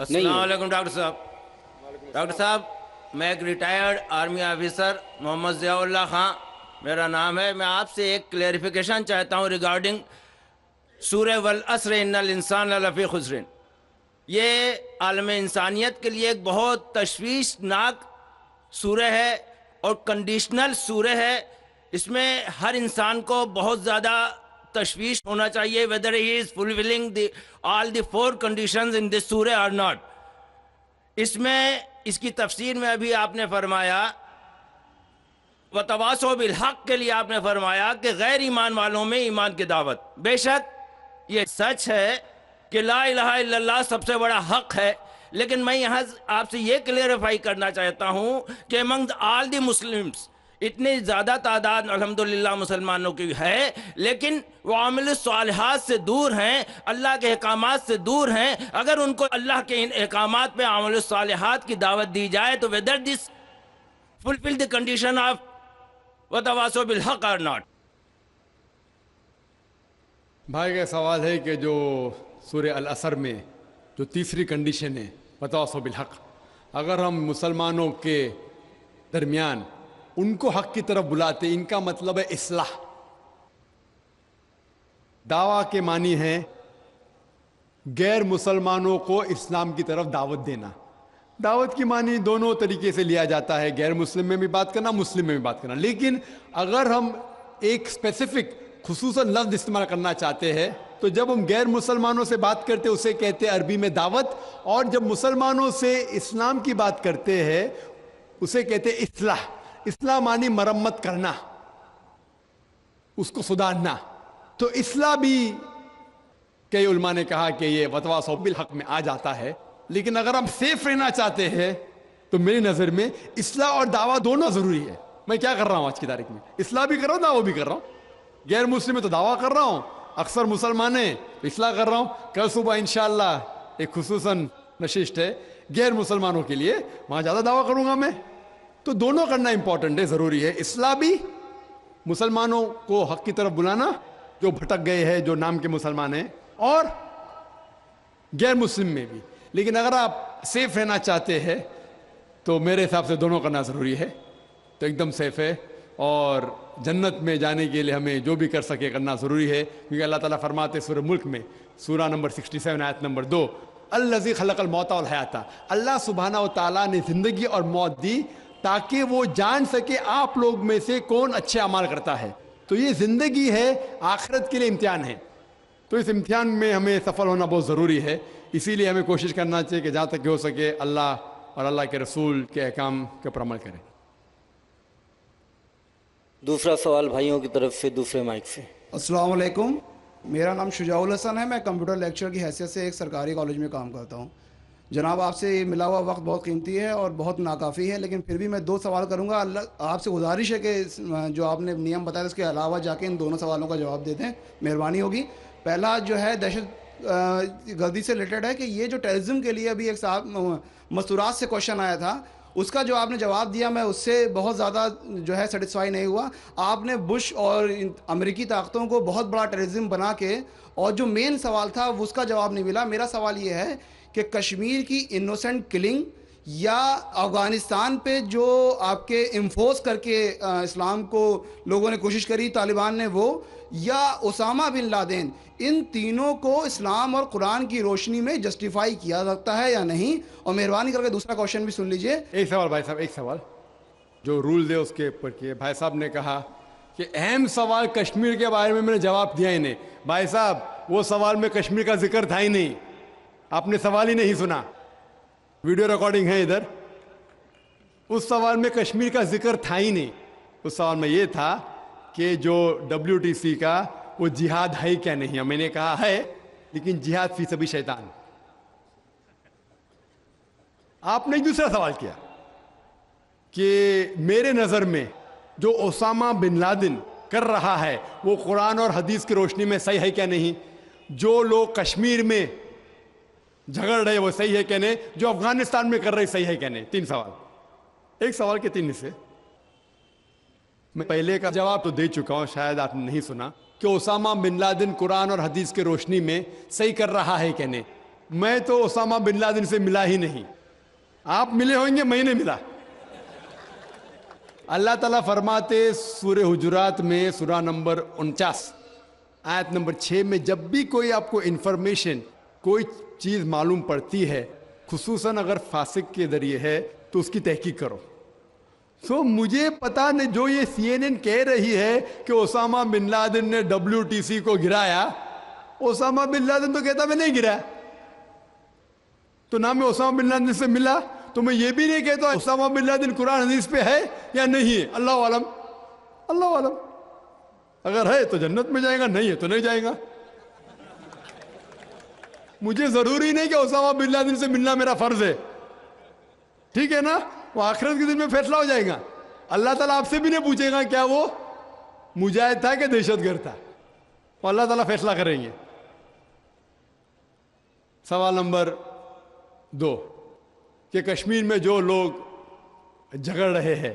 السلام علیکم ڈاکٹر صاحب میں ایک ریٹائرڈ آرمی آفیسر محمد ضیاء اللہ خان میرا نام ہے. میں آپ سے ایک کلیریفیکیشن چاہتا ہوں ریگارڈنگ سورہ والعصر ان الانسان لفی خسر. یہ عالم انسانیت کے لیے ایک بہت تشویشناک سورہ ہے اور کنڈیشنل سورہ ہے. اس میں ہر انسان کو بہت زیادہ تشویش ہونا چاہیے whether he is fulfilling all the 4 conditions in this surah or not. اس میں اس کی تفسیر میں ابھی آپ نے فرمایا وَتَوَاصَوْا بِالْحَقِّ کے لیے آپ نے فرمایا کہ غیر ایمان والوں میں ایمان کی دعوت. بے شک یہ سچ ہے کہ لا الہ الا اللہ سب سے بڑا حق ہے، لیکن میں یہاں آپ سے یہ کلیئرفائی کرنا چاہتا ہوں کہ among all the Muslims اتنی زیادہ تعداد الحمدللہ مسلمانوں کی ہے، لیکن وہ عامل الصالحات سے دور ہیں، اللہ کے احکامات سے دور ہیں. اگر ان کو اللہ کے ان احکامات پہ عامل الصالحات کی دعوت دی جائے تو whether this fulfill the condition of وَتَوَاصَوْا بِالْحَقِّ or not. بھائی کا سوال ہے کہ جو سورہ العصر میں جو تیسری کنڈیشن ہے وَتَوَاصَوْا بِالْحَقِّ، اگر ہم مسلمانوں کے درمیان ان کو حق کی طرف بلاتے، ان کا مطلب ہے اصلاح. دعویٰ کے معنی ہے غیر مسلمانوں کو اسلام کی طرف دعوت دینا. دعوت کی معنی دونوں طریقے سے لیا جاتا ہے، غیر مسلم میں بھی بات کرنا، مسلم میں بھی بات کرنا. لیکن اگر ہم ایک اسپیسیفک خصوصاً لفظ استعمال کرنا چاہتے ہیں تو جب ہم غیر مسلمانوں سے بات کرتے اسے کہتے ہیں عربی میں دعوت، اور جب مسلمانوں سے اسلام کی بات کرتے ہیں اسے کہتے ہیں اصلاح. اصلاح معنی مرمت کرنا، اس کو سدھارنا. تو اصلاح بھی کئی علماء نے کہا کہ یہ وَتَوَاصَوْا بِالْحَقِّ میں آ جاتا ہے. لیکن اگر ہم سیف رہنا چاہتے ہیں تو میری نظر میں اصلاح اور دعویٰ دونوں ضروری ہے. میں کیا کر رہا ہوں آج کی تاریخ میں؟ اصلاح بھی کر رہا ہوں، دعویٰ بھی کر رہا ہوں. غیر مسلم میں تو دعویٰ کر رہا ہوں، اکثر مسلمان ہیں تو اصلاح کر رہا ہوں. کل صبح انشاءاللہ ایک خصوصاً نشست ہے غیر مسلمانوں کے لیے، وہاں زیادہ دعویٰ کروں گا میں. تو دونوں کرنا امپورٹنٹ ہے، ضروری ہے. اصلاح بھی، مسلمانوں کو حق کی طرف بلانا جو بھٹک گئے ہیں، جو نام کے مسلمان ہیں، اور غیر مسلم میں بھی. لیکن اگر آپ سیف رہنا چاہتے ہیں تو میرے حساب سے دونوں کرنا ضروری ہے. تو ایک دم سیف ہے، اور جنت میں جانے کے لیے ہمیں جو بھی کر سکے کرنا ضروری ہے. کیونکہ اللہ تعالیٰ فرماتے سورہ ملک میں سورہ نمبر 67 آیت نمبر 2 الذی خلق الموت والحیات، اللہ سبحانہ و تعالیٰ نے زندگی اور موت دی تاکہ وہ جان سکے آپ لوگ میں سے کون اچھے اعمال کرتا ہے. تو یہ زندگی ہے، آخرت کے لیے امتحان ہے. تو اس امتحان میں ہمیں سفل ہونا بہت ضروری ہے. اسی لیے ہمیں کوشش کرنا چاہیے کہ جہاں تک ہو سکے اللہ اور اللہ کے رسول کے احکام کے اوپر عمل کریں. دوسرا سوال بھائیوں کی طرف سے دوسرے مائک سے. السلام علیکم، میرا نام شجاع الحسن ہے. میں کمپیوٹر لیکچر کی حیثیت سے ایک سرکاری کالج میں کام کرتا ہوں. جناب آپ سے ملا ہوا وقت بہت قیمتی ہے اور بہت ناکافی ہے، لیکن پھر بھی میں 2 سوال کروں گا. آپ سے گزارش ہے کہ جو آپ نے نیم بتایا اس کے علاوہ جا کے ان دونوں سوالوں کا جواب دے دیں، مہربانی ہوگی. پہلا جو ہے دہشت گردی سے ریلیٹڈ ہے کہ یہ جو ٹیررزم کے لیے ابھی ایک صاحب مستورات سے کوشچن آیا تھا، اس کا جو آپ نے جواب دیا میں اس سے بہت زیادہ جو ہے سیٹسفائی نہیں ہوا. آپ نے بش اور امریکی طاقتوں کو بہت بڑا ٹیررزم بنا کے، اور جو مین سوال تھا اس کا جواب نہیں ملا. میرا سوال یہ ہے کہ کشمیر کی انوسنٹ کلنگ، یا افغانستان پہ جو آپ کے انفورس کر کے اسلام کو لوگوں نے کوشش کری طالبان نے، وہ، یا اسامہ بن لادن، ان تینوں کو اسلام اور قرآن کی روشنی میں جسٹیفائی کیا سکتا ہے یا نہیں؟ اور مہربانی کر کے دوسرا کوشچن بھی سن لیجئے. ایک سوال بھائی صاحب، ایک سوال جو رولز ہے اس کے اوپر کیے. بھائی صاحب نے کہا کہ اہم سوال کشمیر کے بارے میں نے جواب دیا ہی نہیں. بھائی صاحب وہ سوال میں کشمیر کا ذکر تھا ہی نہیں، آپ نے سوال ہی نہیں سنا. ویڈیو ریکارڈنگ ہے ادھر. اس سوال میں کشمیر کا ذکر تھا ہی نہیں. اس سوال میں یہ تھا کہ جو WTC کا وہ جہاد ہے کیا نہیں. میں نے کہا ہے، لیکن جہاد فی سبیل شیطان. آپ نے ایک دوسرا سوال کیا کہ میرے نظر میں جو اسامہ بن لادن کر رہا ہے وہ قرآن اور حدیث کی روشنی میں صحیح ہے کیا نہیں. جو لوگ کشمیر میں جھگڑ رہے وہ صحیح ہے کہ نہیں، جو افغانستان میں کر رہے صحیح ہے کہ نہیں. 3 سوال، ایک سوال کے 3 حصے. میں پہلے کا جواب تو دے چکا ہوں، شاید آپ نے نہیں سنا، کہ اسامہ بن لادن قرآن اور حدیث کی روشنی میں صحیح کر رہا ہے کہ نہیں. میں تو اسامہ بن لادن سے ملا ہی نہیں. آپ ملے ہوں گے, میں نہیں ملا. اللہ تعالیٰ فرماتے سورہ حجرات میں سورہ نمبر 49 آیت نمبر 6 میں, جب بھی کوئی آپ کو انفارمیشن کوئی چیز معلوم پڑتی ہے, خصوصاً اگر فاسق کے ذریعے ہے, تو اس کی تحقیق کرو. سو مجھے پتا نہیں, جو یہ CNN کہہ رہی ہے کہ اسامہ بن لادن نے WTC کو گرایا, اسامہ بن لادن تو کہتا میں نہیں گرایا. تو نہ میں اسامہ بن لادن سے ملا, تو میں یہ بھی نہیں کہتا اسامہ بن لادن قرآن حدیث پہ ہے یا نہیں ہے. اللہ عالم, اللہ عالم. اگر ہے تو جنت میں جائے گا, نہیں ہے تو نہیں جائے گا. مجھے ضروری نہیں کہ اسامہ بن لادن سے ملنا میرا فرض ہے, ٹھیک ہے نا. وہ آخرت کے دن میں فیصلہ ہو جائے گا. اللہ تعالیٰ آپ سے بھی نہیں پوچھے گا کیا وہ مجاہد تھا کہ دہشت گرد تھا, وہ اللہ تعالیٰ فیصلہ کریں گے. سوال نمبر 2 کہ کشمیر میں جو لوگ جھگڑ رہے ہیں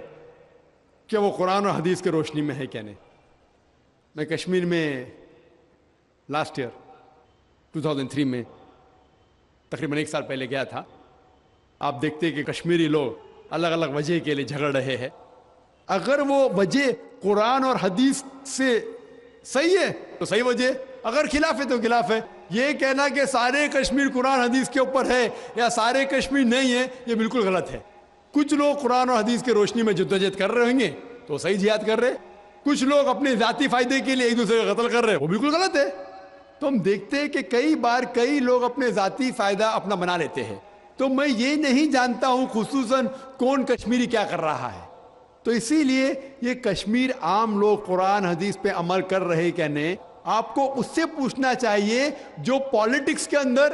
کیا وہ قرآن اور حدیث کے روشنی میں ہے کیا نہیں. میں کشمیر میں لاسٹ ایئر 2003 میں تقریباً 1 سال پہلے گیا تھا. آپ دیکھتے کہ کشمیری لوگ الگ الگ وجہ کے لیے جھگڑ رہے ہیں. اگر وہ وجہ قرآن اور حدیث سے صحیح ہے تو صحیح وجہ, اگر خلاف ہے تو خلاف ہے. یہ کہنا کہ سارے کشمیر قرآن حدیث کے اوپر ہے یا سارے کشمیر نہیں ہے, یہ بالکل غلط ہے. کچھ لوگ قرآن اور حدیث کے روشنی میں جدوجہد کر رہے ہوں گے تو صحیح جہاد کر رہے, کچھ لوگ اپنے ذاتی فائدے کے لیے ایک دوسرے کا قتل کر رہے, وہ بالکل غلط ہے. تو ہم دیکھتے ہیں کہ کئی بار کئی لوگ اپنے ذاتی فائدہ اپنا بنا لیتے ہیں. تو میں یہ نہیں جانتا ہوں خصوصاً کون کشمیری کیا کر رہا ہے. تو اسی لیے یہ کشمیر عام لوگ قرآن حدیث پہ عمل کر رہے کیا نہیں, آپ کو اس سے پوچھنا چاہیے جو پالیٹکس کے اندر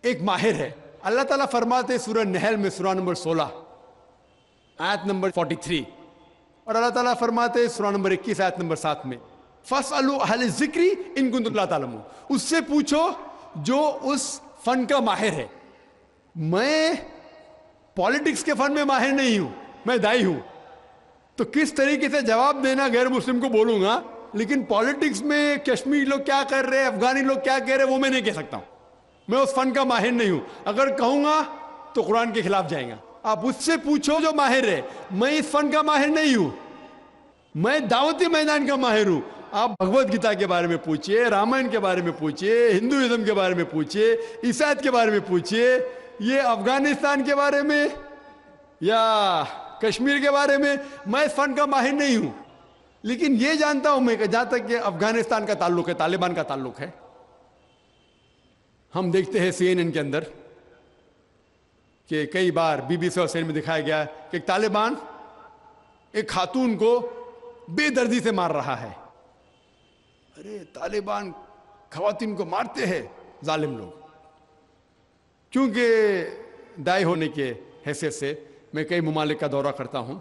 ایک ماہر ہے. اللہ تعالیٰ فرماتے سورہ نحل میں سورہ نمبر 16 آیت نمبر 43, اور اللہ تعالیٰ فرماتے سورہ نمبر 21 آیت نمبر 7 میں فَاسْأَلُوا أَهْلَ الذِّكْرِ إِن كُنتُمْ لَا تَعْلَمُونَ. اس سے پوچھو جو اس فن کا ماہر ہے. میں پالیٹکس کے فن میں ماہر نہیں ہوں, میں دائی ہوں. تو کس طریقے سے جواب دینا غیر مسلم کو بولوں گا, لیکن پالیٹکس میں کشمیری لوگ کیا کر رہے ہیں, افغانی لوگ کیا کہہ رہے ہیں, وہ میں نہیں کہہ سکتا ہوں. میں اس فن کا ماہر نہیں ہوں. اگر کہوں گا تو قرآن کے خلاف جائیں گا. آپ اس سے پوچھو جو ماہر ہے. میں اس فن کا ماہر نہیں ہوں, میں دعوتی میدان کا ماہر ہوں. آپ بھگوت گیتا کے بارے میں پوچھئے, رامائن کے بارے میں پوچھئے, ہندوازم کے بارے میں پوچھئے, عیسائیت کے بارے میں پوچھئے, یہ افغانستان کے بارے میں یا کشمیر کے بارے میں. میں اس فن کا ماہر نہیں ہوں, لیکن یہ جانتا ہوں میں کہ جہاں تک کہ افغانستان کا تعلق ہے, طالبان کا تعلق ہے, ہم دیکھتے ہیں CNN کے اندر کہ کئی بار BBC اور CNN میں دکھایا گیا کہ ایک طالبان ایک خاتون کو بے دردی سے مار رہا ہے. ارے طالبان خواتین کو مارتے ہیں ظالم لوگ. کیونکہ دائی ہونے کے حیثیت سے میں کئی ممالک کا دورہ کرتا ہوں.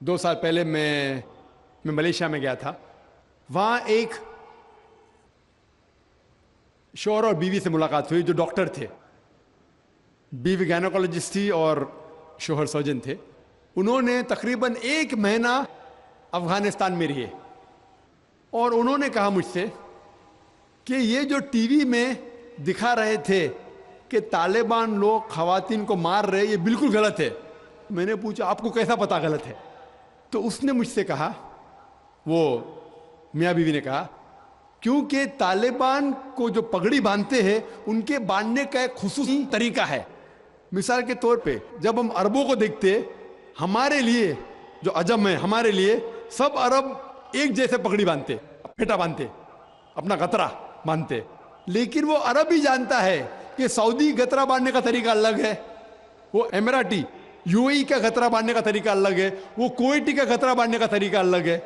2 سال پہلے میں ملیشیا میں گیا تھا. وہاں ایک شوہر اور بیوی سے ملاقات ہوئی جو ڈاکٹر تھے. بیوی گائنوکالوجسٹ تھی اور شوہر سرجن تھے. انہوں نے تقریباً 1 مہینہ افغانستان میں رہے, اور انہوں نے کہا مجھ سے کہ یہ جو ٹی وی میں دکھا رہے تھے کہ طالبان لوگ خواتین کو مار رہے, یہ بالکل غلط ہے. میں نے پوچھا آپ کو کیسا پتا غلط ہے؟ تو اس نے مجھ سے کہا, وہ میاں بیوی نے کہا, کیونکہ طالبان کو جو پگڑی باندھتے ہیں ان کے باندھنے کا ایک خصوصی طریقہ ہے. مثال کے طور پہ جب ہم عربوں کو دیکھتے, ہمارے لیے جو عجم ہے, ہمارے لیے سب عرب ایک جیسے پگڑی باندھتے, پھیٹا باندھتے, اپنا گترا باندھتے. لیکن وہ عرب ہی جانتا ہے کہ سعودی گترا باندھنے کا طریقہ الگ ہے, وہ اماراتی UAE کا گترا باندھنے کا طریقہ الگ ہے, وہ کویٹی کا گترا باندھنے کا طریقہ الگ ہے.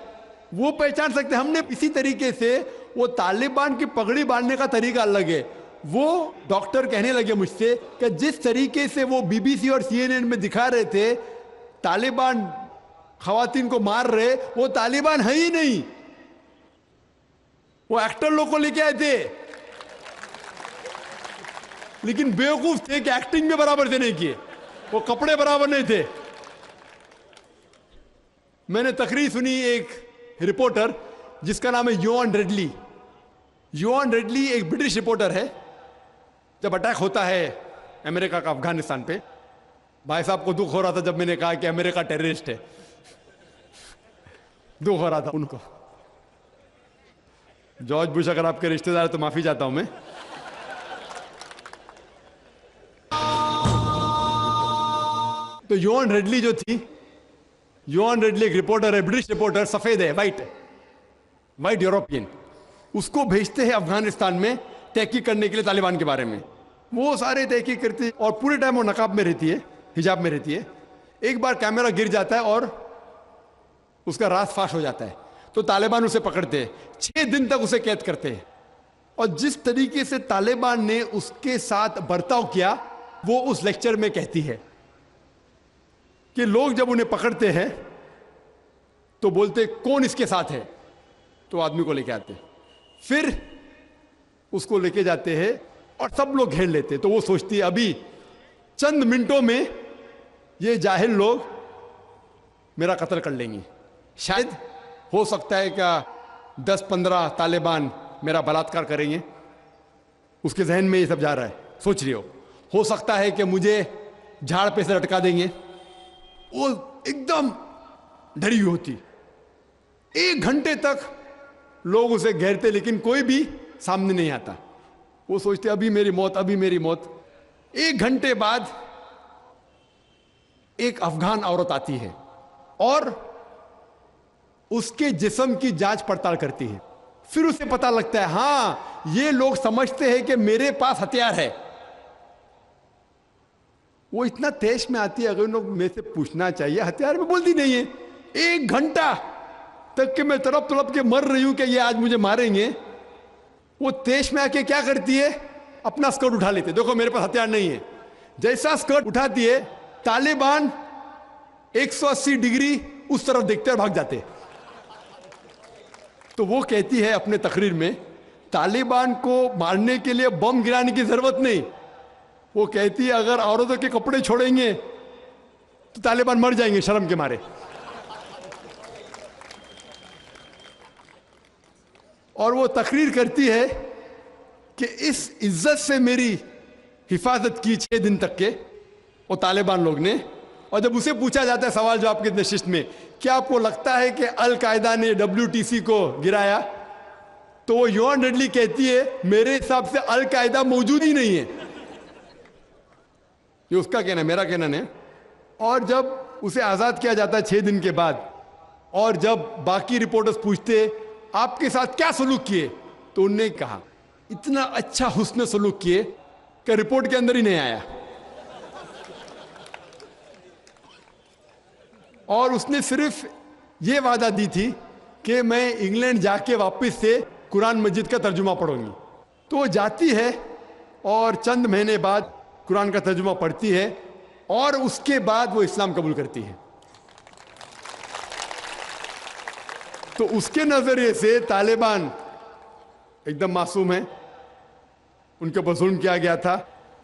وہ پہچان سکتے. ہم نے اسی طریقے سے وہ طالبان کی پگڑی باندھنے کا طریقہ الگ ہے. وہ ڈاکٹر کہنے لگے مجھ سے کہ جس طریقے سے وہ BBC اور CNN میں دکھا رہے تھے طالبان خواتین کو مار رہے, وہ طالبان ہے ہی نہیں, وہ ایکٹر لوگ کو لے کے آئے تھے, لیکن بیوقوف تھے کہ ایکٹنگ میں برابر سے نہیں کیے, وہ کپڑے برابر نہیں تھے. میں نے تقریر سنی ایک رپورٹر جس کا نام ہے یوان ریڈلی, یوان ریڈلی ایک برٹش رپورٹر ہے. جب اٹیک ہوتا ہے امریکہ کا افغانستان پہ, بھائی صاحب کو دکھ ہو رہا تھا جب میں نے کہا کہ امریکہ ٹیررسٹ ہے, دکھ ہو رہا تھا ان کو. جارج بش اگر آپ کے رشتہ دار تو معافی چاہتا ہوں میں. تو یوان ریڈلی جو تھی, یوان ریڈلی ایک رپورٹر ہے, برٹش رپورٹر, سفید ہے, وائٹ یورپین. اس کو بھیجتے ہیں افغانستان میں تحقیق کرنے کے لیے طالبان کے بارے میں. وہ سارے تحقیق کرتے ہیں اور پورے ٹائم وہ نقاب میں رہتی ہے, حجاب میں رہتی ہے. ایک بار کیمرہ گر جاتا ہے اور اس کا راز فاش ہو جاتا ہے, تو طالبان اسے پکڑتے ہیں, 6 دن تک اسے قید کرتے ہیں. اور جس طریقے سے طالبان نے اس کے ساتھ برتاؤ کیا وہ اس لیکچر میں کہتی ہے کہ لوگ جب انہیں پکڑتے ہیں تو بولتے کون اس کے ساتھ ہے, تو آدمی کو لے کے آتے, پھر اس کو لے کے جاتے ہیں اور سب لوگ گھیر لیتے. تو وہ سوچتی ہے ابھی چند منٹوں میں یہ جاہل لوگ میرا قتل کر لیں گے. شاید ہو سکتا ہے کہ 10-15 طالبان میرا بلاತ್کار کریں گے. اس کے ذہن میں یہ سب جا رہا ہے, سوچ رہی ہو سکتا ہے کہ مجھے جھاڑ پہ سے لٹکا دیں گے. وہ ایک دم ڈری ہوئی ہوتی. 1 گھنٹے تک لوگ اسے گھیرتے لیکن کوئی بھی سامنے نہیں آتا. وہ سوچتے ابھی میری موت, ابھی میری موت. 1 گھنٹے بعد ایک افغان عورت آتی ہے اور اس کے جسم کی جانچ پڑتال کرتی ہے. پھر اسے پتہ لگتا ہے ہاں یہ لوگ سمجھتے ہیں کہ میرے پاس ہتھیار ہے. وہ اتنا تیش میں آتی ہے, اگر ان لوگ میں سے پوچھنا چاہیے ہتھیار میں, بولتی نہیں ہے. 1 گھنٹہ تک کہ میں تڑپ کے مر رہی ہوں کہ یہ آج مجھے ماریں گے. وہ تیش میں آ کے کیا کرتی ہے, اپنا اسکرٹ اٹھا لیتے, دیکھو میرے پاس ہتھیار نہیں ہے. جیسا اسکرٹ اٹھاتی ہے طالبان 180 ڈگری اس طرف دیکھتے اور بھاگ جاتے. تو وہ کہتی ہے اپنے تقریر میں طالبان کو مارنے کے لیے بم گرانے کی ضرورت نہیں. وہ کہتی ہے اگر عورتوں کے کپڑے چھوڑیں گے تو طالبان مر جائیں گے شرم کے مارے. اور وہ تقریر کرتی ہے کہ اس عزت سے میری حفاظت کی 6 دن تک کے وہ طالبان لوگ نے. اور جب اسے پوچھا جاتا ہے سوال جواب کی نشست میں کیا آپ کو لگتا ہے کہ القاعدہ نے WTC کو گرایا, تو وہ یوان ریڈلی کہتی ہے میرے حساب سے القاعدہ موجود ہی نہیں ہے. یہ اس کا کہنا ہے, میرا کہنا نہیں. اور جب اسے آزاد کیا جاتا ہے 6 دن کے بعد, اور جب باقی رپورٹرز پوچھتے آپ کے ساتھ کیا سلوک کیے, تو انہوں نے کہا اتنا اچھا حسن سلوک کیے کہ رپورٹ کے اندر ہی نہیں آیا. اور اس نے صرف یہ وعدہ دی تھی کہ میں انگلینڈ جا کے واپس سے قرآن مجید کا ترجمہ پڑھوں گی. تو وہ جاتی ہے اور چند مہینے بعد قرآن کا ترجمہ پڑھتی ہے اور اس کے بعد وہ اسلام قبول کرتی ہے. تو اس کے نظریے سے طالبان ایک دم معصوم ہیں, ان کے اوپر ظلم کیا گیا تھا.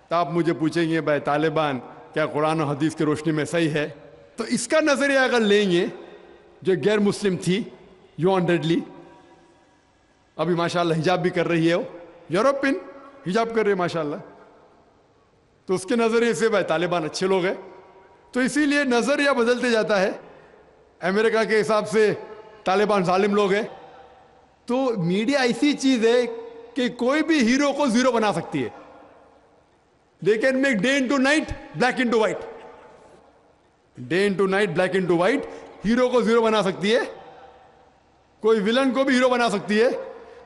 تو آپ مجھے پوچھیں گے بھائی طالبان کیا قرآن و حدیث کی روشنی میں صحیح ہے؟ تو اس کا نظریہ اگر لیں گے, جو غیر مسلم تھی یوان ریڈلی, ابھی ماشاءاللہ حجاب بھی کر رہی ہے, وہ یورپین حجاب کر رہی ہے ماشاءاللہ, تو اس کے نظریے سے بھائی طالبان اچھے لوگ ہیں. تو اسی لیے نظریہ بدلتے جاتا ہے. امریکہ کے حساب سے طالبان ظالم لوگ ہیں. تو میڈیا ایسی چیز ہے کہ کوئی بھی ہیرو کو زیرو بنا سکتی ہے. They can make day into night, black into white. Day into night, black into white. Hero کو زیرو بنا سکتی ہے, کوئی ولن کو بھی ہیرو بنا سکتی ہے.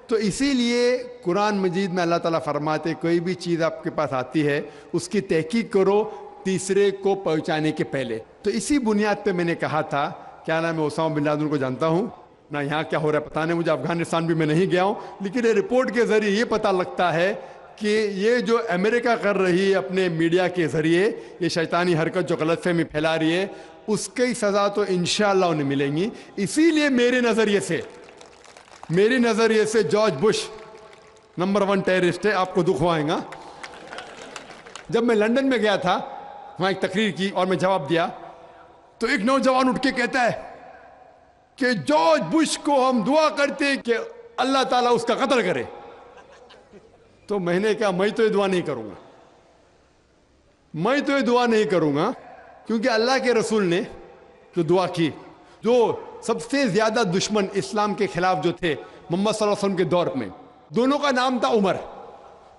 تو اسی لیے قرآن مجید میں اللہ تعالیٰ فرماتے کوئی بھی چیز آپ کے پاس آتی ہے اس کی تحقیق کرو تیسرے کو پہنچانے کے پہلے. تو اسی بنیاد پہ میں نے کہا تھا, کیا نام ہے, اسامہ بن لادن کو جانتا ہوں نہ, یہاں کیا ہو رہا ہے پتہ نہیں مجھے, افغانستان بھی میں نہیں گیا ہوں, لیکن یہ رپورٹ کے ذریعے یہ پتہ لگتا ہے کہ یہ جو امریکہ کر رہی ہے اپنے میڈیا کے ذریعے, یہ شیطانی حرکت جو غلط فہمی پھیلا رہی ہے, اس کی سزا تو انشاءاللہ انہیں ملیں گی. اسی لیے میرے نظریے سے جارج بش نمبر 1 ٹیررسٹ ہے. آپ کو دکھ ہوائے گا. جب میں لندن میں گیا تھا, وہاں ایک تقریر کی اور میں جواب دیا, تو ایک نوجوان اٹھ کے کہتا ہے کہ جارج بش کو ہم دعا کرتے کہ اللہ تعالیٰ اس کا قتل کرے. تو میں نے کہا میں تو یہ دعا نہیں کروں گا، میں تو یہ دعا نہیں کروں گا، کیونکہ اللہ کے رسول نے جو دعا کی، جو سب سے زیادہ دشمن اسلام کے خلاف جو تھے محمد صلی اللہ علیہ وسلم کے دور میں، دونوں کا نام تھا عمر،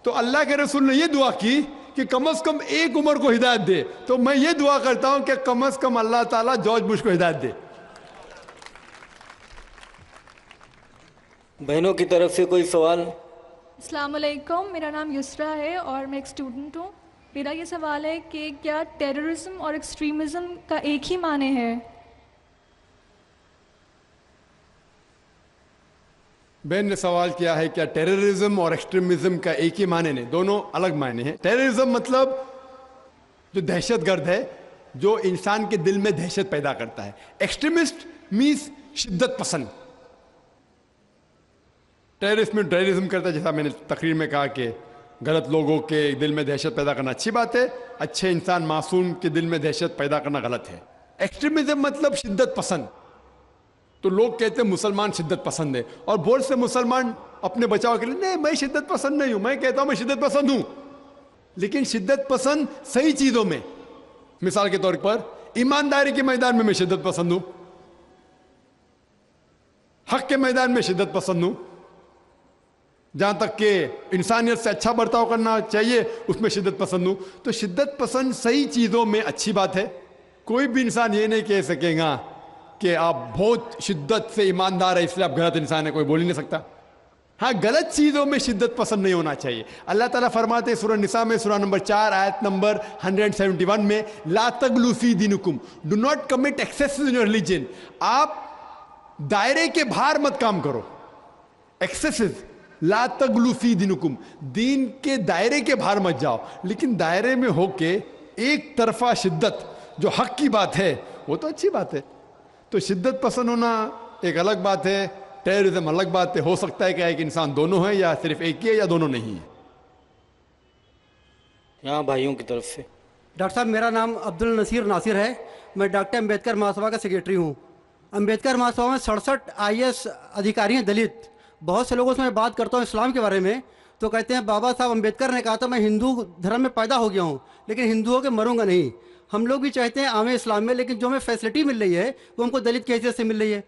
تو اللہ کے رسول نے یہ دعا کی کہ کم از کم ایک عمر کو ہدایت دے، تو میں یہ دعا کرتا ہوں کہ کم از کم اللہ تعالیٰ جارج بش کو ہدایت دے۔ بہنوں کی طرف سے کوئی سوال؟ السلام علیکم، میرا نام یسرا ہے اور میں ایک اسٹوڈنٹ ہوں۔ میرا یہ سوال ہے کہ کیا ٹیررزم اور ایکسٹریمزم کا ایک ہی معنی ہے؟ بہن نے سوال کیا ہے کیا ٹیررزم اور ایکسٹریمزم کا ایک ہی معنی نہیں، دونوں الگ معنی ہیں۔ ٹیررزم مطلب جو دہشت گرد ہے، جو انسان کے دل میں دہشت پیدا کرتا ہے۔ ایکسٹریمسٹ مینس شدت پسند۔ ٹیررسٹ میں ٹیررزم کرتا ہے، جیسا میں نے تقریر میں کہا کہ غلط لوگوں کے دل میں دہشت پیدا کرنا اچھی بات ہے، اچھے انسان معصوم کے دل میں دہشت پیدا کرنا غلط ہے۔ ایکسٹریمزم مطلب شدت پسند۔ تو لوگ کہتے ہیں مسلمان شدت پسند ہے، اور بہت سے مسلمان اپنے بچاؤ کے لیے نہیں میں شدت پسند نہیں ہوں، میں کہتا ہوں میں شدت پسند ہوں، لیکن شدت پسند صحیح چیزوں میں۔ مثال کے طور پر ایمانداری کے میدان میں شدت پسند ہوں، حق کے میدان میں شدت پسند ہوں، جہاں تک کہ انسانیت سے اچھا برتاؤ کرنا چاہیے اس میں شدت پسند ہوں۔ تو شدت پسند صحیح چیزوں میں اچھی بات ہے۔ کوئی بھی انسان یہ نہیں کہہ سکے گا کہ آپ بہت شدت سے ایماندار ہے اس لیے آپ غلط انسان ہے، کوئی بول ہی نہیں سکتا۔ ہاں، غلط چیزوں میں شدت پسند نہیں ہونا چاہیے۔ اللہ تعالیٰ فرماتے ہیں سورہ نساء میں سورہ نمبر 4 آیت نمبر 171 میں، لا تغلوا فی دینکم، do not commit excess in your religion. آپ دائرے کے باہر مت کام کرو، ایکسیسز، لا تغلوا فی دینکم، دین کے دائرے کے باہر مت جاؤ، لیکن دائرے میں ہو کے ایک طرفہ شدت جو حق کی بات ہے وہ تو اچھی بات ہے۔ تو شدت پسند ہونا ایک الگ بات ہے، ٹیررزم الگ بات ہے۔ ہو سکتا ہے کہ ایک انسان دونوں ہے، یا صرف ایک ہی ہے، یا دونوں نہیں ہے۔ یہاں بھائیوں کی طرف سے۔ ڈاکٹر صاحب میرا نام عبد النصیر ناصر ہے، میں ڈاکٹر امبیڈکر مہاسبھا کا سیکریٹری ہوں۔ امبیڈکر مہاسبھا میں 67 IAS ادھیکاری ہیں دلت۔ بہت سے لوگوں سے میں بات کرتا ہوں اسلام کے بارے میں تو کہتے ہیں بابا صاحب امبیڈکر نے کہا تھا میں ہندو دھرم میں پیدا ہو گیا ہوں لیکن ہندوؤں کے مروں گا نہیں۔ ہم لوگ بھی چاہتے ہیں عام اسلام میں، لیکن جو ہمیں فیسلٹی مل رہی ہے وہ ہم کو دلت کی حیثیت سے مل رہی ہے۔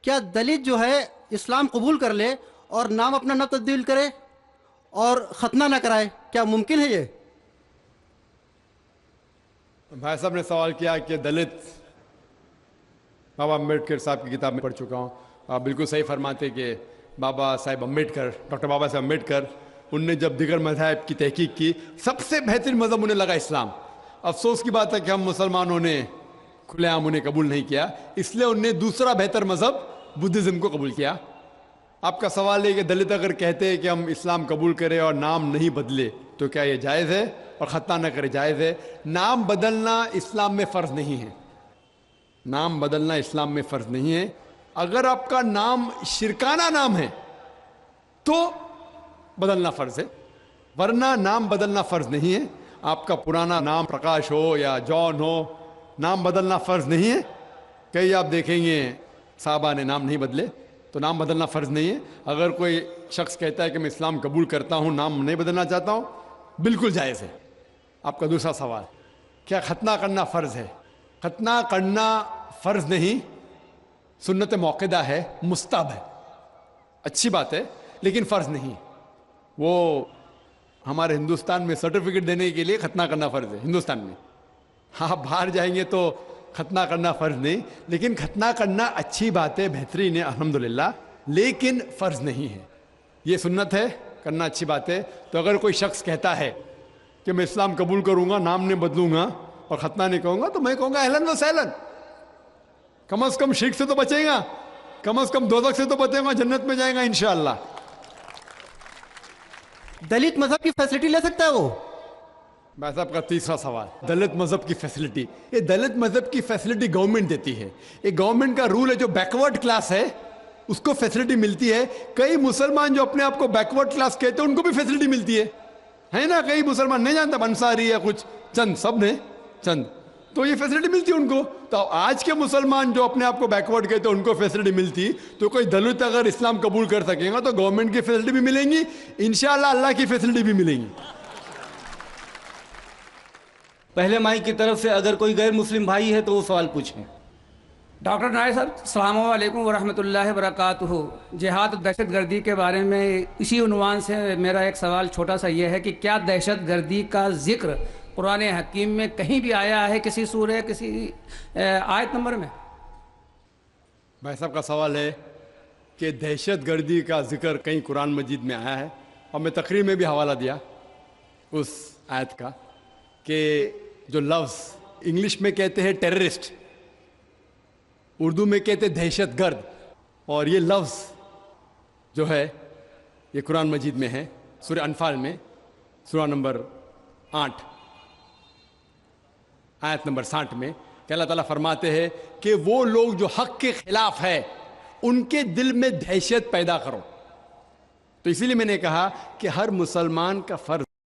کیا دلت جو ہے اسلام قبول کر لے اور نام اپنا نہ تبدیل کرے اور ختنہ نہ کرائے، کیا ممکن ہے یہ؟ بھائی صاحب نے سوال کیا کہ دلت، بابا امبیڈکر صاحب کی کتاب میں پڑھ چکا ہوں، آپ بالکل صحیح فرماتے کہ بابا صاحب امبیڈکر، ڈاکٹر بابا صاحب امبیڈکر، ان نے جب دیگر مذاہب کی تحقیق کی سب سے بہترین مذہب انہیں لگا اسلام۔ افسوس کی بات ہے کہ ہم مسلمانوں نے کھلے عام انہیں قبول نہیں کیا، اس لیے انہوں نے دوسرا بہتر مذہب بدھزم کو قبول کیا۔ آپ کا سوال ہے کہ دلت اگر کہتے ہیں کہ ہم اسلام قبول کریں اور نام نہیں بدلے تو کیا یہ جائز ہے، اور ختنہ نہ کرے جائز ہے؟ نام بدلنا اسلام میں فرض نہیں ہے، نام بدلنا اسلام میں فرض نہیں ہے۔ اگر آپ کا نام شرکانہ نام ہے تو بدلنا فرض ہے، ورنہ نام بدلنا فرض نہیں ہے۔ آپ کا پرانا نام پرکاش ہو یا جان ہو، نام بدلنا فرض نہیں ہے۔ کئی آپ دیکھیں گے صحابہ نے نام نہیں بدلے، تو نام بدلنا فرض نہیں ہے۔ اگر کوئی شخص کہتا ہے کہ میں اسلام قبول کرتا ہوں، نام نہیں بدلنا چاہتا ہوں، بالکل جائز ہے۔ آپ کا دوسرا سوال، کیا ختنہ کرنا فرض ہے؟ ختنہ کرنا فرض نہیں، سنت موقدہ ہے، مستحب ہے، اچھی بات ہے، لیکن فرض نہیں۔ وہ ہمارے ہندوستان میں سرٹیفکیٹ دینے کے لیے ختنہ کرنا فرض ہے، ہندوستان میں۔ ہاں، باہر جائیں گے تو ختنہ کرنا فرض نہیں، لیکن ختنہ کرنا اچھی بات ہے، بہترین ہے الحمدللہ، لیکن فرض نہیں ہے۔ یہ سنت ہے، کرنا اچھی بات ہے۔ تو اگر کوئی شخص کہتا ہے کہ میں اسلام قبول کروں گا، نام نہیں بدلوں گا اور ختنہ نہیں کہوں گا، تو میں کہوں گا اہلاً و سہلاً، کم از کم شرک سے تو بچے گا، کم از کم دوزخ سے تو بچے گا، جنت میں جائے گا انشاءاللہ۔ دلت مذہب کی فیسلٹی لے سکتا ہے وہ؟ بھائی صاحب کا تیسرا سوال، دلت مذہب کی فیسلٹی، یہ دلت مذہب کی فیسلٹی گورنمنٹ دیتی ہے۔ یہ گورنمنٹ کا رول ہے، جو بیکورڈ کلاس ہے اس کو فیسلٹی ملتی ہے۔ کئی مسلمان جو اپنے آپ کو بیکورڈ کلاس کہتے ہیں ان کو بھی فیسلٹی ملتی ہے نا۔ کئی مسلمان نہیں جانتا، انصاری ہے کچھ چند، سب نے چند، تو یہ فیسلٹی ملتی ان کو. تو آج کے مسلمان جو اپنے آپ کو بیکورڈ کہتے ہیں ان کو فیسلٹی ملتی, تو کوئی دلت اگر اسلام قبول کر سکے گا تو گورنمنٹ کی فیسلٹی بھی ملیں گی, انشاءاللہ اللہ کی فیسلٹی بھی ملیں گی. پہلے مائی کی طرف سے اگر کوئی غیر مسلم بھائی ہے تو وہ سوال پوچھیں. ڈاکٹر نائر صاحب السلام علیکم ورحمۃ اللہ وبرکاتہ. جہاد و دہشت گردی کے بارے میں اسی عنوان سے میرا ایک سوال چھوٹا سا یہ ہے کہ کیا دہشت گردی کا ذکر قرآن حکیم میں کہیں بھی آیا ہے, کسی سورہ, کسی آیت نمبر میں؟ بھائی صاحب کا سوال ہے کہ دہشت گردی کا ذکر کہیں قرآن مجید میں آیا ہے, اور میں تقریر میں بھی حوالہ دیا اس آیت کا کہ جو لفظ انگلش میں کہتے ہیں ٹیررسٹ, اردو میں کہتے ہیں دہشت گرد, اور یہ لفظ جو ہے یہ قرآن مجید میں ہے سورہ انفال میں, سورہ نمبر 8 آیت نمبر 60 میں, کہ اللہ تعالیٰ فرماتے ہیں کہ وہ لوگ جو حق کے خلاف ہے ان کے دل میں دہشت پیدا کرو. تو اسی لیے میں نے کہا کہ ہر مسلمان کا فرض